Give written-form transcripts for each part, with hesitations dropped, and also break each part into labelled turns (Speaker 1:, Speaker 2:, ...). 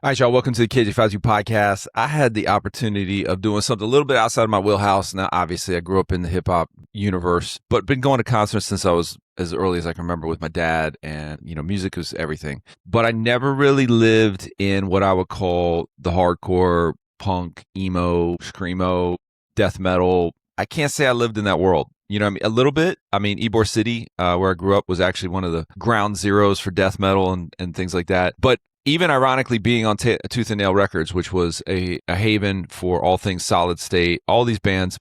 Speaker 1: All right, y'all. Welcome to the KJ52 podcast. I had the opportunity of doing something a little bit outside of my wheelhouse. Now, obviously, I grew up in the hip hop universe, but been going to concerts since I was as early as I can remember with my dad, and music was everything. But I never really lived in what I would call the hardcore punk, emo, screamo, death metal. I can't say I lived in that world. You know what I mean? A little bit. I mean, Ibor City, where I grew up, was actually one of the ground zeros for death metal and things like that. But even ironically, being on Tooth and Nail Records, which was a haven for all things Solid State, all these bands,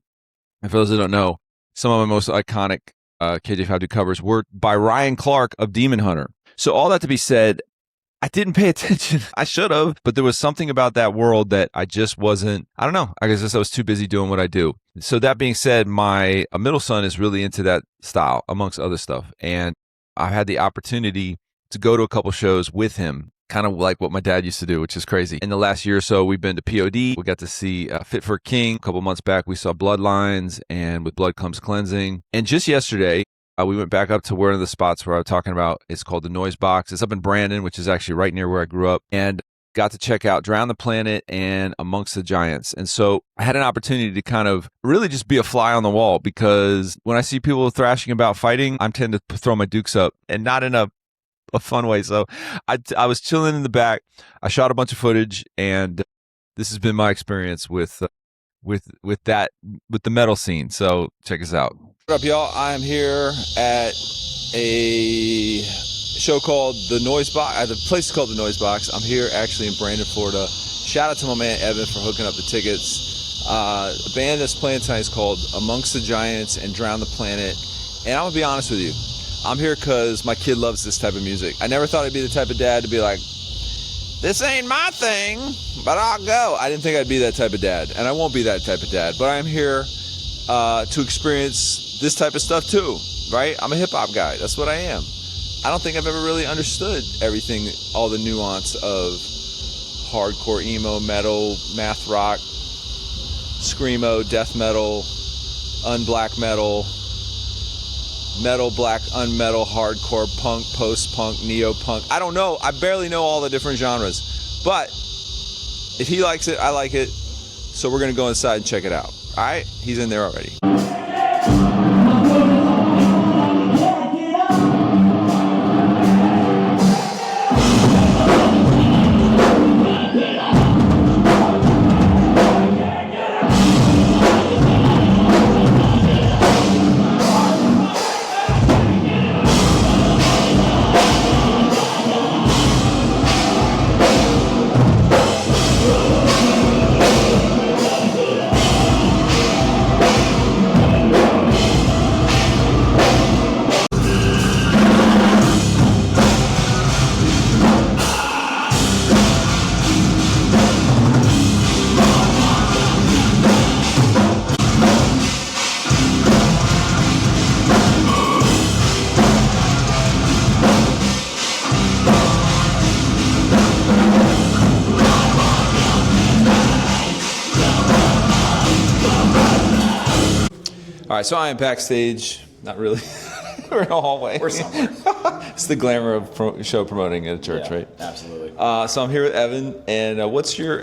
Speaker 1: and for those that don't know, some of my most iconic KJ52 covers were by Ryan Clark of Demon Hunter. So all that to be said, I didn't pay attention. I should have, but there was something about that world that I just wasn't, I don't know. I guess I was too busy doing what I do. So that being said, my middle son is really into that style, amongst other stuff. And I've had the opportunity to go to a couple shows with him, kind of like what my dad used to do, which is crazy. In the last year or so, we've been to P.O.D. We got to see Fit for a King. A couple months back, we saw Bloodlines and With Blood Comes Cleansing. And just yesterday, we went back up to one of the spots where I was talking about. It's called the Noise Box. It's up in Brandon, which is actually right near where I grew up. And got to check out Drown the Planet and Amongst the Giants. And so I had an opportunity to kind of really just be a fly on the wall, because when I see people thrashing about fighting, I tend to throw my dukes up, and not in a fun way. So I was chilling in the back. I shot a bunch of footage, and this has been my experience with the metal scene. So check us out. What up, y'all? I'm here at a show called The Noise Box. The place is called The Noise Box. I'm here actually in Brandon, Florida. Shout out to my man Evan for hooking up the tickets. The band that's playing tonight is called Amongst the Giants and Drown the Planet. And I'm gonna be honest with you, I'm here because my kid loves this type of music. I never thought I'd be the type of dad to be like, this ain't my thing, but I'll go. I didn't think I'd be that type of dad, and I won't be that type of dad. But I'm here to experience this type of stuff too, right? I'm a hip-hop guy. That's what I am. I don't think I've ever really understood everything, all the nuance of hardcore emo, metal, math rock, screamo, death metal, unblack metal, metal, black, unmetal, hardcore, punk, post-punk, neo-punk. I don't know. I barely know all the different genres. But if he likes it, I like it. So we're going to go inside and check it out. All right? He's in there already. All right, so I am backstage. Not really. We're in a hallway.
Speaker 2: We're somewhere.
Speaker 1: It's the glamour of show promoting at a church,
Speaker 2: Yeah,
Speaker 1: right?
Speaker 2: Absolutely.
Speaker 1: So I'm here with Evan, and what's your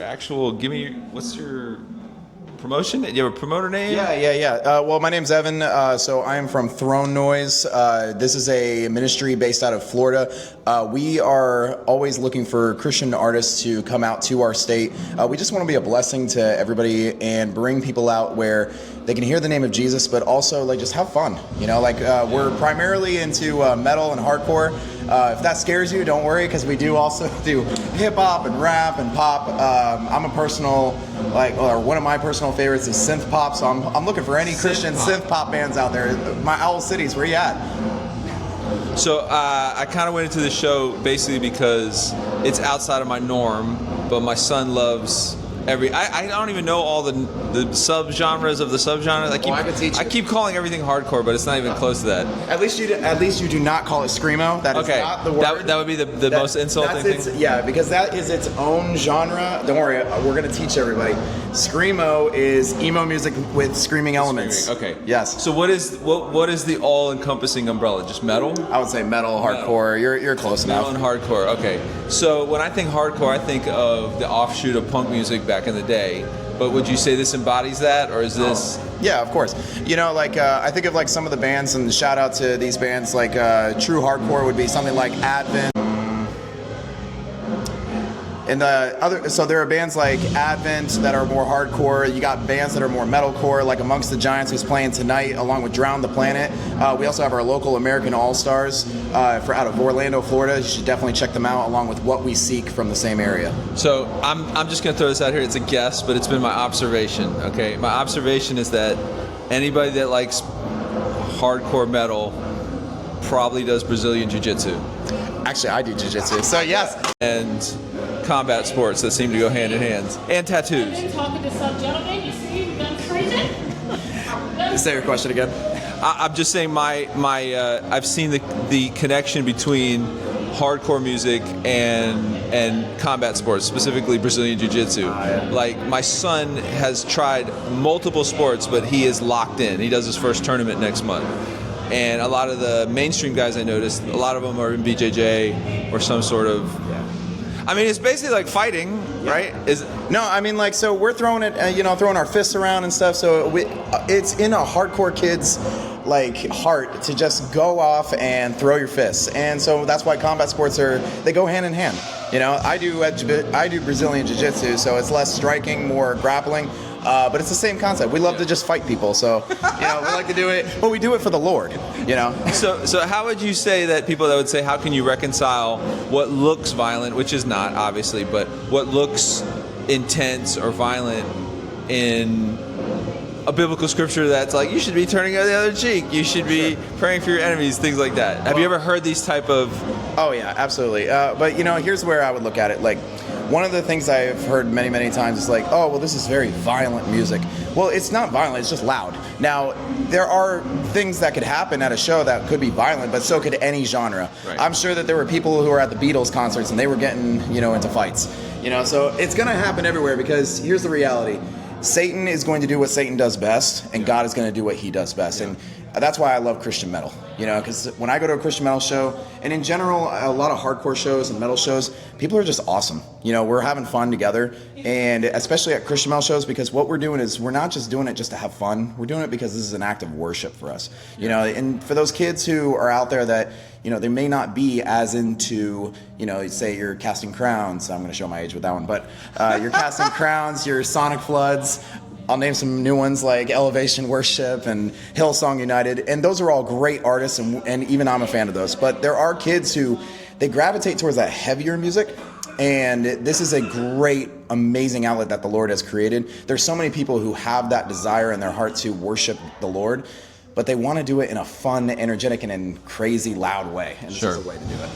Speaker 1: promotion? Do you have a promoter name?
Speaker 2: Yeah. Well, my name's Evan. So I am from Throne Noise. This is a ministry based out of Florida. We are always looking for Christian artists to come out to our state. We just want to be a blessing to everybody and bring people out where they can hear the name of Jesus, but also like just have fun. We're primarily into metal and hardcore. If that scares you, don't worry, because we do also do hip hop and rap and pop. One of my personal favorites is synth pop. So I'm looking for any Christian synth pop bands out there. My Owl Cities, where you at?
Speaker 1: So I kind of went into the show basically because it's outside of my norm, but my son loves I don't even know all the subgenres of the subgenres.
Speaker 2: I could teach you.
Speaker 1: I keep calling everything hardcore, but it's not even close to that.
Speaker 2: At least you do not call it screamo. That is not the word.
Speaker 1: That would be the most insulting thing.
Speaker 2: Yeah, because that is its own genre. Don't worry, we're going to teach everybody. Screamo is emo music with screaming elements.
Speaker 1: Okay.
Speaker 2: Yes.
Speaker 1: So what is the all-encompassing umbrella? Just metal?
Speaker 2: I would say metal, hardcore. You're close enough.
Speaker 1: Metal and hardcore. Okay. So when I think hardcore, I think of the offshoot of punk music back in the day. But would you say this embodies that, or is this?
Speaker 2: Yeah, of course. I think of like some of the bands, and shout out to these bands. Like true hardcore would be something like Advent. And so there are bands like Advent that are more hardcore. You got bands that are more metalcore, like Amongst the Giants, who's playing tonight, along with Drown the Planet. We also have our local American All-Stars out of Orlando, Florida. You should definitely check them out, along with What We Seek from the same area.
Speaker 1: So I'm just going to throw this out here. It's a guess, but it's been my observation. Okay, my observation is that anybody that likes hardcore metal probably does Brazilian Jiu-Jitsu.
Speaker 2: Actually, I do Jiu-Jitsu, so yes.
Speaker 1: And combat sports that seem to go hand in hand, and tattoos.
Speaker 3: I've been talking to some gentlemen. You see, you've done treason.
Speaker 2: Say your question again.
Speaker 1: I'm just saying I've seen the connection between hardcore music and combat sports, specifically Brazilian Jiu-Jitsu. Like, my son has tried multiple sports, but he is locked in. He does his first tournament next month. And a lot of the mainstream guys I noticed, a lot of them are in BJJ or some sort of. I mean, it's basically like fighting, right?
Speaker 2: So we're throwing it, throwing our fists around and stuff. So it's in a hardcore kid's heart to just go off and throw your fists, and so that's why combat sports they go hand in hand. I do Brazilian Jiu-Jitsu, so it's less striking, more grappling. But it's the same concept. We love to just fight people, so we like to do it, but we do it for the Lord,
Speaker 1: So how would you say that people that would say, how can you reconcile what looks violent, which is not obviously, but what looks intense or violent in a biblical scripture that's like, you should be turning the other cheek, you should be praying for your enemies, things like that. Have you ever heard these type of?
Speaker 2: Oh yeah, absolutely. But here's where I would look at it. Like, one of the things I've heard many, many times is like, oh, well, this is very violent music. Well, it's not violent, it's just loud. Now, there are things that could happen at a show that could be violent, but so could any genre.
Speaker 1: Right.
Speaker 2: I'm sure that there were people who were at the Beatles concerts and they were getting, into fights. So it's going to happen everywhere, because here's the reality. Satan is going to do what Satan does best, and God is going to do what he does best. And that's why I love Christian metal, because when I go to a Christian metal show, and in general, a lot of hardcore shows and metal shows, people are just awesome. We're having fun together, and especially at Christian metal shows, because what we're doing is we're not just doing it just to have fun. We're doing it because this is an act of worship for us. And for those kids who are out there that, they may not be as into, say you're Casting Crowns. I'm going to show my age with that one, but you're Casting Crowns, you're Sonic Floods. I'll name some new ones like Elevation Worship and Hillsong United, and those are all great artists, and even I'm a fan of those. But there are kids who, they gravitate towards that heavier music, and this is a great, amazing outlet that the Lord has created. There's so many people who have that desire in their heart to worship the Lord, but they want to do it in a fun, energetic, and crazy, loud way, and this is a way to do it.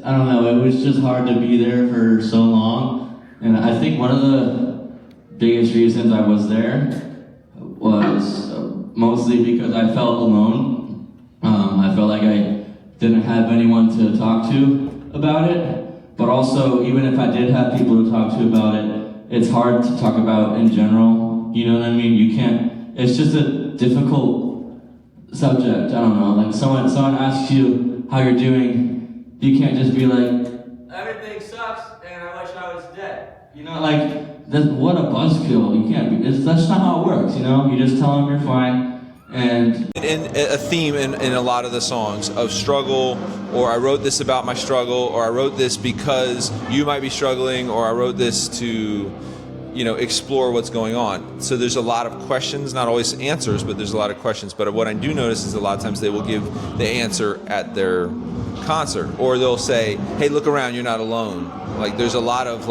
Speaker 4: I don't know, it was just hard to be there for so long, and I think one of the biggest reasons I was there was mostly because I felt alone. I felt like I didn't have anyone to talk to about it, but also, even if I did have people to talk to about it, it's hard to talk about in general, you know what I mean? You can't, it's just a difficult subject, I don't know, like someone asks you how you're doing, you can't just be like, everything sucks and I wish I was dead. What a buzzkill. You can't be, that's not how it works, You just tell them you're fine. And
Speaker 1: a theme in a lot of the songs of struggle, or I wrote this about my struggle, or I wrote this because you might be struggling, or I wrote this to, explore what's going on. So there's a lot of questions, not always answers, but there's a lot of questions. But what I do notice is a lot of times they will give the answer at their concert, or they'll say, hey, look around, you're not alone. Like, there's a lot of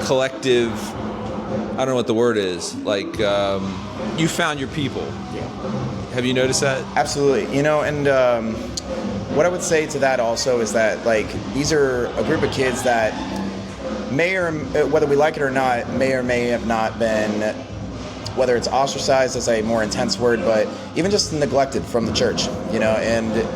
Speaker 1: collective, I don't know what the word is, like you found your people.
Speaker 2: Yeah.
Speaker 1: Have you noticed that?
Speaker 2: Absolutely. And what I would say to that also is that, like, these are a group of kids that may or, whether we like it or not, may or may have not been, whether it's ostracized is a more intense word, but even just neglected from the church, and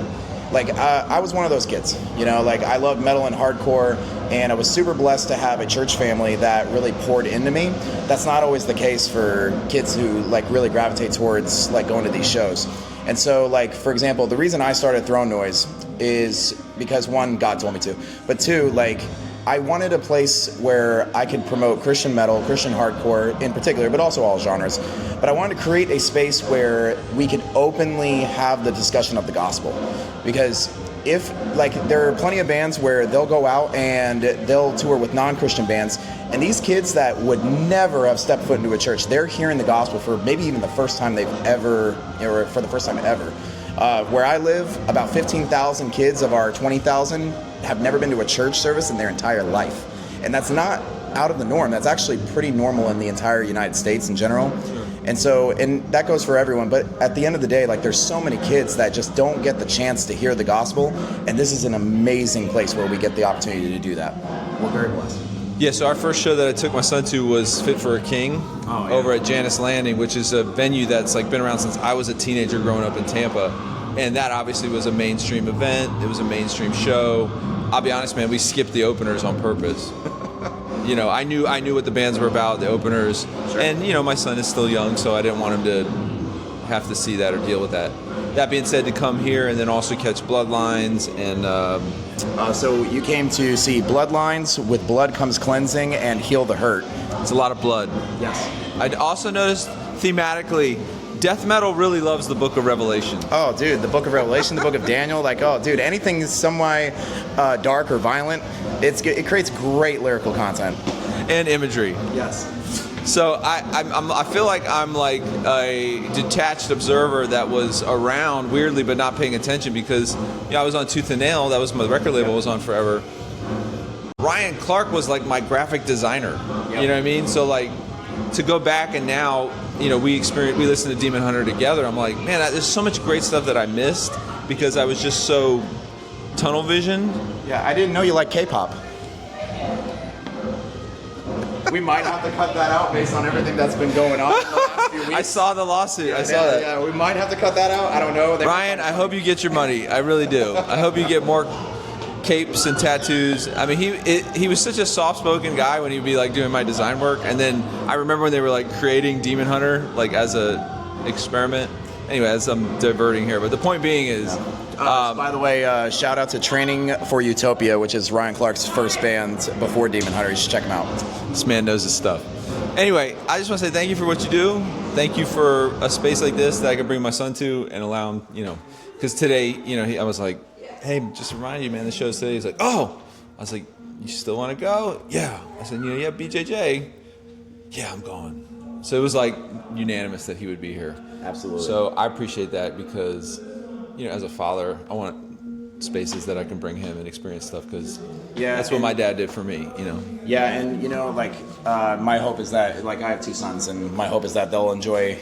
Speaker 2: like I was one of those kids, like I loved metal and hardcore, and I was super blessed to have a church family that really poured into me. That's not always the case for kids who like really gravitate towards like going to these shows. And so, like, for example, the reason I started Throne Noise is because, one, God told me to, but two, like, I wanted a place where I could promote Christian metal, Christian hardcore in particular, but also all genres. But I wanted to create a space where we could openly have the discussion of the gospel. Because if, like, there are plenty of bands where they'll go out and they'll tour with non-Christian bands, and these kids that would never have stepped foot into a church, they're hearing the gospel for maybe even the first time they've ever, or for the first time ever. Where I live, about 15,000 kids of our 20,000 have never been to a church service in their entire life. And that's not out of the norm. That's actually pretty normal in the entire United States in general. And so, and that goes for everyone. But at the end of the day, like, there's so many kids that just don't get the chance to hear the gospel. And this is an amazing place where we get the opportunity to do that. We're very blessed.
Speaker 1: Yeah, so our first show that I took my son to was Fit for a King over at Janus Landing, which is a venue that's like been around since I was a teenager growing up in Tampa. And that obviously was a mainstream event. It was a mainstream show. I'll be honest, man, we skipped the openers on purpose. I knew what the bands were about, the openers. Sure. And, my son is still young, so I didn't want him to have to see that or deal with that. That being said, to come here and then also catch Bloodlines and...
Speaker 2: So you came to see Bloodlines, With Blood Comes Cleansing, and Heal the Hurt.
Speaker 1: It's a lot of blood.
Speaker 2: Yes.
Speaker 1: I also noticed thematically, death metal really loves the Book of Revelation.
Speaker 2: Oh, dude, the Book of Revelation, the Book of Daniel, like, oh, dude, anything semi dark or violent, it creates great lyrical content.
Speaker 1: And imagery.
Speaker 2: Yes.
Speaker 1: So I feel like I'm like a detached observer that was around weirdly but not paying attention because I was on Tooth and Nail. That was my record label. I was on forever. Ryan Clark was like my graphic designer. Yep. You know what I mean? So like to go back and now we listened to Demon Hunter together. I'm like, man, there's so much great stuff that I missed because I was just so tunnel vision.
Speaker 2: Yeah, I didn't know you liked K-pop. We might have to cut that out based on everything that's been going on in the last few weeks.
Speaker 1: I saw the lawsuit. I saw that.
Speaker 2: Yeah, we might have to cut that out. I don't know.
Speaker 1: Ryan, I hope you get your money. I really do. I hope you get more capes and tattoos. I mean, he was such a soft-spoken guy when he'd be like doing my design work. And then I remember when they were like creating Demon Hunter like as a experiment. Anyway, as I'm diverting here, but the point being is.
Speaker 2: By the way, shout out to Training for Utopia, which is Ryan Clark's first band before Demon Hunter. You should check him out.
Speaker 1: This man knows his stuff. Anyway, I just want to say thank you for what you do. Thank you for a space like this that I can bring my son to and allow him, because today, I was like, hey, just to remind you, man, the show's today. He's like, oh. I was like, you still want to go? Yeah. I said, you have BJJ? Yeah, I'm going. So it was like unanimous that he would be here.
Speaker 2: Absolutely.
Speaker 1: So I appreciate that because, as a father, I want spaces that I can bring him and experience stuff because that's what my dad did for me,
Speaker 2: Yeah, and my hope is that, like, I have two sons, and my hope is that they'll enjoy,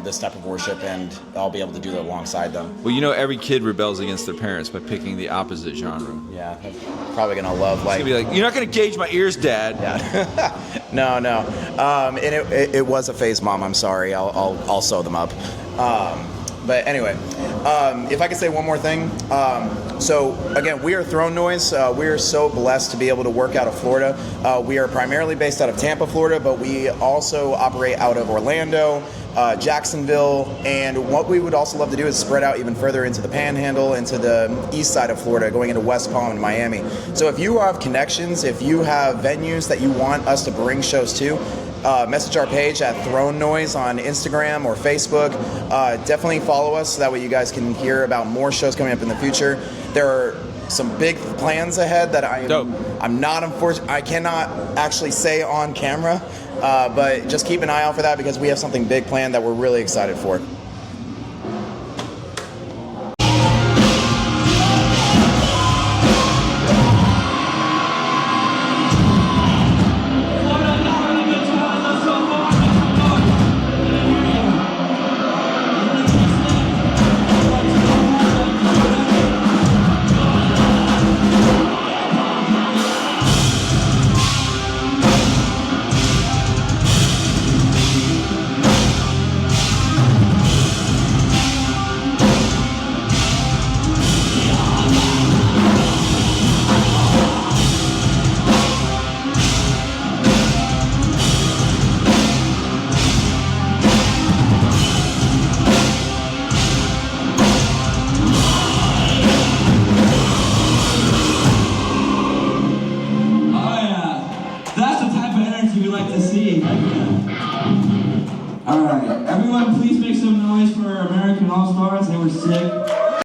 Speaker 2: this type of worship, and I'll be able to do that alongside them.
Speaker 1: Well, every kid rebels against their parents by picking the opposite genre.
Speaker 2: Yeah, they're probably gonna love like.
Speaker 1: It's gonna be like, you're not gonna gauge my ears, Dad.
Speaker 2: Yeah. No. And it was a phase, Mom. I'm sorry. I'll sew them up. But anyway, if I could say one more thing. So again, we are Throne Noise. We are so blessed to be able to work out of Florida. We are primarily based out of Tampa, Florida, but we also operate out of Orlando, Jacksonville, and what we would also love to do is spread out even further into the Panhandle, into the east side of Florida, going into West Palm and Miami. So if you have connections, if you have venues that you want us to bring shows to, message our page at Throne Noise on Instagram or Facebook. Definitely follow us so that way you guys can hear about more shows coming up in the future. There are some big plans ahead that I cannot actually say on camera, but just keep an eye out for that because we have something big planned that we're really excited for.
Speaker 4: All right, everyone, please make some noise for our American All-Stars. They were sick.